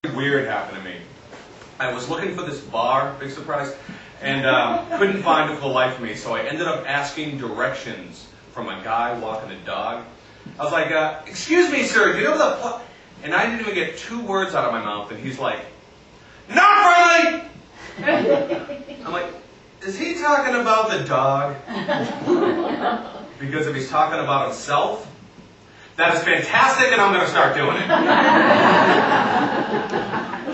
Weird happened to me. I was looking for this bar, big surprise, and couldn't find it for the life of me, so I ended up asking directions from a guy walking a dog. I was like, excuse me, sir, do you know the and I didn't even get 2 words out of my mouth, and he's like, not friendly! I'm like, is he talking about the dog? Because if he's talking about himself, that is fantastic, and I'm going to start doing it.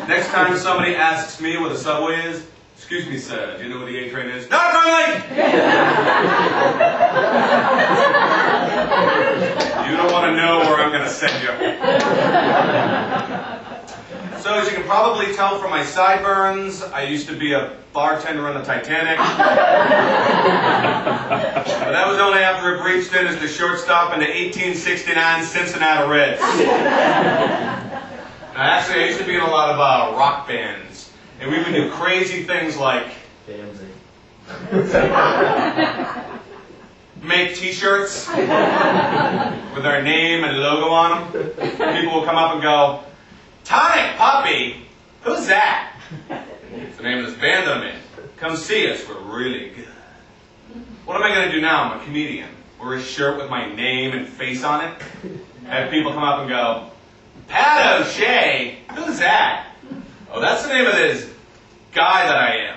Next time somebody asks me where the subway is, excuse me, sir, do you know where the A train is? Not friendly! You don't want to know where I'm going to send you. So as you can probably tell from my sideburns, I used to be a bartender on the Titanic. But that was only after a brief stint as the shortstop in the 1869 Cincinnati Reds. Now, actually, I used to be in a lot of rock bands, and we would do crazy things like make T-shirts with our name and logo on them. People will come up and go, "Tonic Puppy? Who's that?" It's the name of this band I'm in. Come see us, we're really good. What am I going to do now? I'm a comedian. Wear a shirt with my name and face on it. Have people come up and go, "Pat O'Shea? Who's that?" "Oh, that's the name of this guy that I am."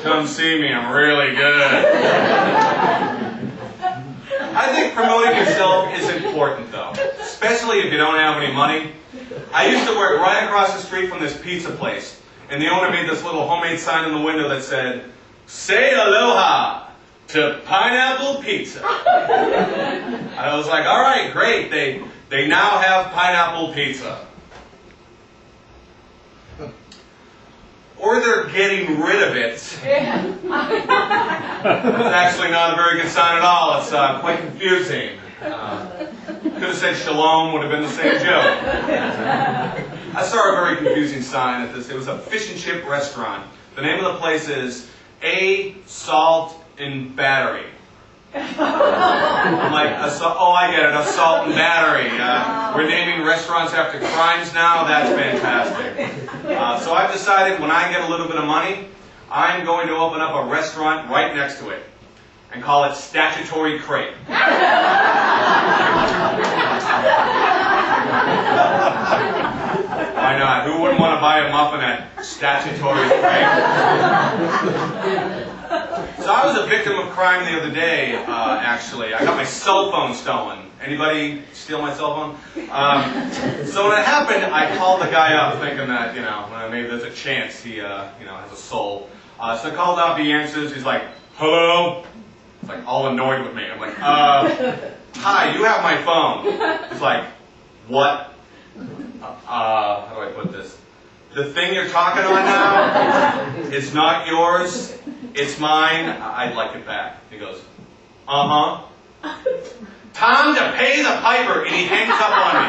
Come see me, I'm really good. I think promoting yourself is important, though, especially if you don't have any money. I used to work right across the street from this pizza place, and the owner made this little homemade sign in the window that said, "Say aloha to pineapple pizza." I was like, all right, great, they now have pineapple pizza. Or they're getting rid of it. It's actually not a very good sign at all. It's quite confusing. Could have said shalom, would have been the same joke. I saw a very confusing sign at this. It was a fish and chip restaurant. The name of the place is A Salt and Battery. I'm like, oh, I get it, assault and battery. We're naming restaurants after crimes now? That's fantastic. So I've decided when I get a little bit of money, I'm going to open up a restaurant right next to it and call it Statutory Crepe. Why not? Who wouldn't want to buy a muffin at Statutory Crepe? So I was a victim of crime the other day, actually. I got my cell phone stolen. Anybody steal my cell phone? So when it happened, I called the guy up thinking that, maybe there's a chance he, has a soul. So I called up, he answers, he's like, "Hello?" He's like all annoyed with me. I'm like, "Hi, you have my phone." He's like, "What? How do I put this? The thing you're talking on now, it's not yours. It's mine. I'd like it back." He goes, "Uh-huh. Time to pay the piper," and he hangs up on me.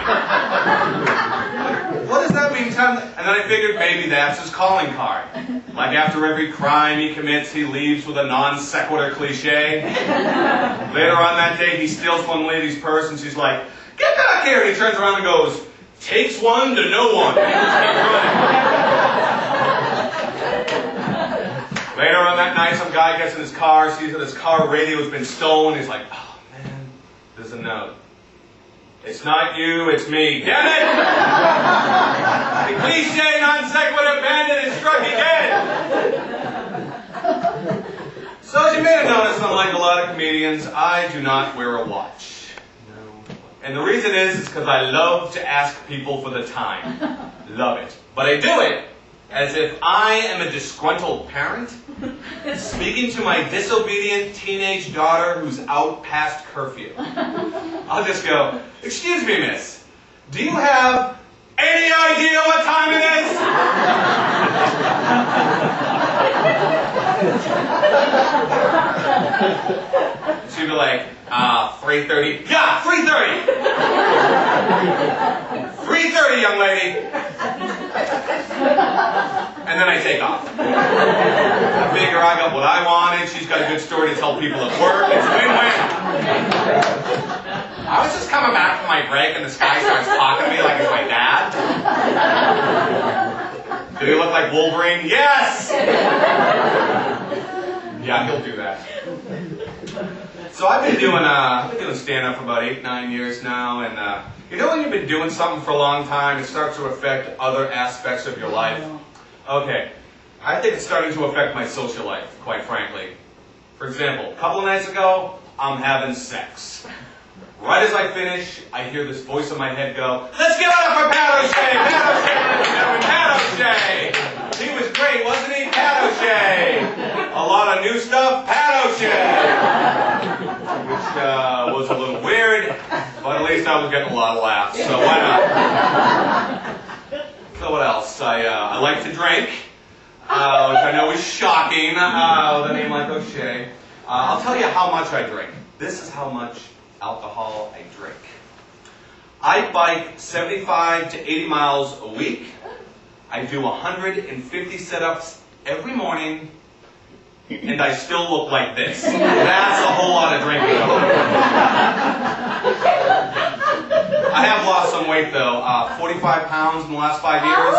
What does that mean, time? And then I figured maybe that's his calling card. Like after every crime he commits, he leaves with a non sequitur cliche. Later on that day, he steals one lady's purse, and she's like, "Get back here!" And he turns around and goes, "Takes one to know one." And he just keeps running. Later on that night, some guy gets in his car, sees that his car radio has been stolen. He's like, "Oh man, there's a note. It's not you, it's me. Damn it! The cliche non sequitur bandit is struck again!" So as you may have noticed, unlike a lot of comedians, I do not wear a watch. No. And the reason is because I love to ask people for the time. Love it. But I do it as if I am a disgruntled parent speaking to my disobedient teenage daughter who's out past curfew. I'll just go, "Excuse me, miss, do you have any idea what time it is?" She'd be like, 3:30. "Yeah, 3:30. 3:30, young lady." And then I take off. I figure I got what I wanted. She's got a good story to tell people at work. It's win-win. I was just coming back from my break and this guy starts talking to me like he's my dad. Did he look like Wolverine? Yes! Yeah, he'll do that. So I've been doing stand-up for about 8-9 years now, and you know when you've been doing something for a long time, it starts to affect other aspects of your life? Okay, I think it's starting to affect my social life, quite frankly. For example, a couple of nights ago, I'm having sex. Right as I finish, I hear this voice in my head go, "Let's give it up for Pat O'Shea! Pat O'Shea, ladies and gentlemen, Pat O'Shea! He was great, wasn't he? Pat O'Shea! A lot of new stuff, Pat O'Shea!" Which was a little weird, but at least I was getting a lot of laughs, so why not? So what else? I like to drink, which I know is shocking with a name like O'Shea. I'll tell you how much I drink. This is how much alcohol I drink. I bike 75 to 80 miles a week. I do 150 sit-ups every morning, and I still look like this. That's a whole lot of drinking. I have lost some weight though, 45 pounds in the last 5 years.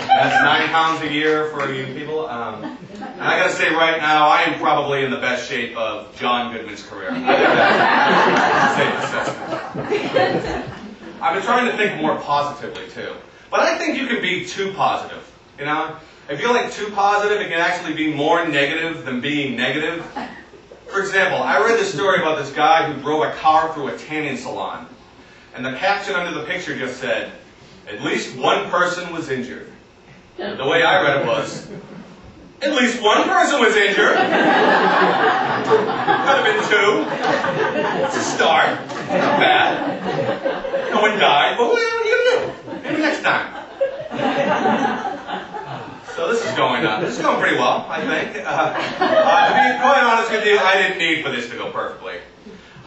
That's 9 pounds a year for you people. And I gotta say right now, I am probably in the best shape of John Goodman's career. I think that's a safe assessment. I've been trying to think more positively too. But I think you can be too positive, you know? If you're like too positive, it can actually be more negative than being negative. For example, I read this story about this guy who drove a car through a tanning salon. And the caption under the picture just said, "At least one person was injured." The way I read it was, "At least one person was injured." Could have been two. It's a start. Not bad. No one died, but what are you going to do? Maybe next time. So this is going pretty well, I think. To be quite honest with you, I didn't need for this to go perfectly.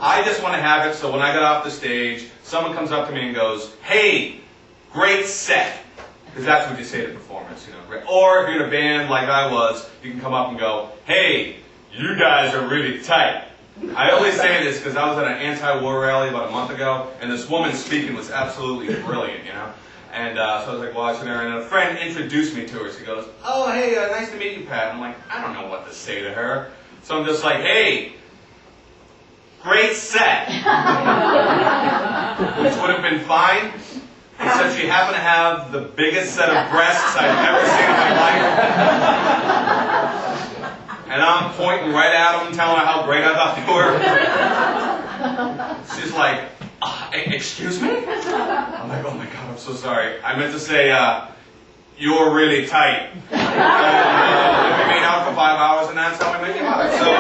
I just want to have it so when I get off the stage, someone comes up to me and goes, "Hey, great set." Because that's what you say to performers, you know. Or if you're in a band like I was, you can come up and go, "Hey, you guys are really tight." I only say this because I was at an anti-war rally about a month ago, and this woman speaking was absolutely brilliant, you know. And so I was like watching her, and a friend introduced me to her. She goes, "Oh, hey, nice to meet you, Pat." I'm like, I don't know what to say to her. So I'm just like, "Hey, great set." Which would have been fine, except she happened to have the biggest set of breasts I've ever seen in my life. And I'm pointing right at them, telling her how great I thought they were. She's like, "Excuse me?" I'm like, "Oh my God, I'm so sorry. I meant to say, you're really tight." We made out for 5 hours and that's how we make out. So,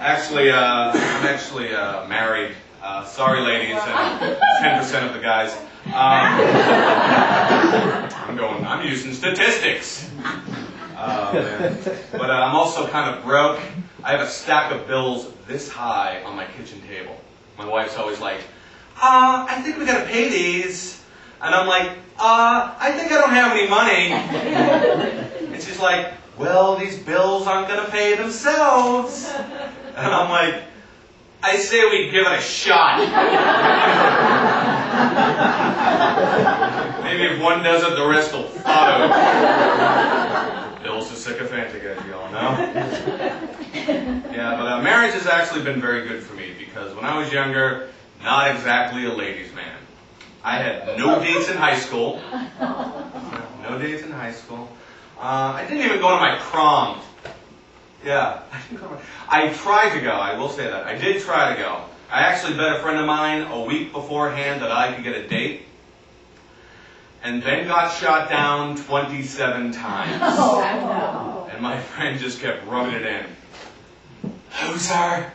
I'm actually married. Sorry, ladies, and 10% of the guys. I'm using statistics. Man. But I'm also kind of broke. I have a stack of bills this high on my kitchen table. My wife's always like, "I think we gotta pay these." And I'm like, "I think I don't have any money." And she's like, "Well, these bills aren't gonna pay themselves." And I'm like, "I say we give it a shot." Maybe if one does it, the rest will follow. Bill's a sycophantic, as you all know. Yeah, but marriage has actually been very good for me because when I was younger, not exactly a ladies' man. I had no dates in high school. No dates in high school. I didn't even go to my prom. Yeah, I tried to go, I will say that. I did try to go. I actually bet a friend of mine a week beforehand that I could get a date. And then got shot down 27 times. Oh, no. And my friend just kept rubbing it in. "Loser!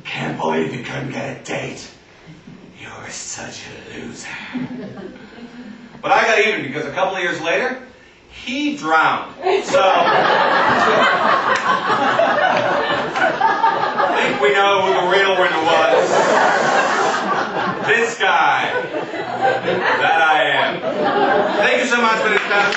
Can't believe you couldn't get a date. You're such a loser." But I got even because a couple of years later, he drowned. So, I think we know who the real winner was. This guy. That I am. Thank you so much for this time.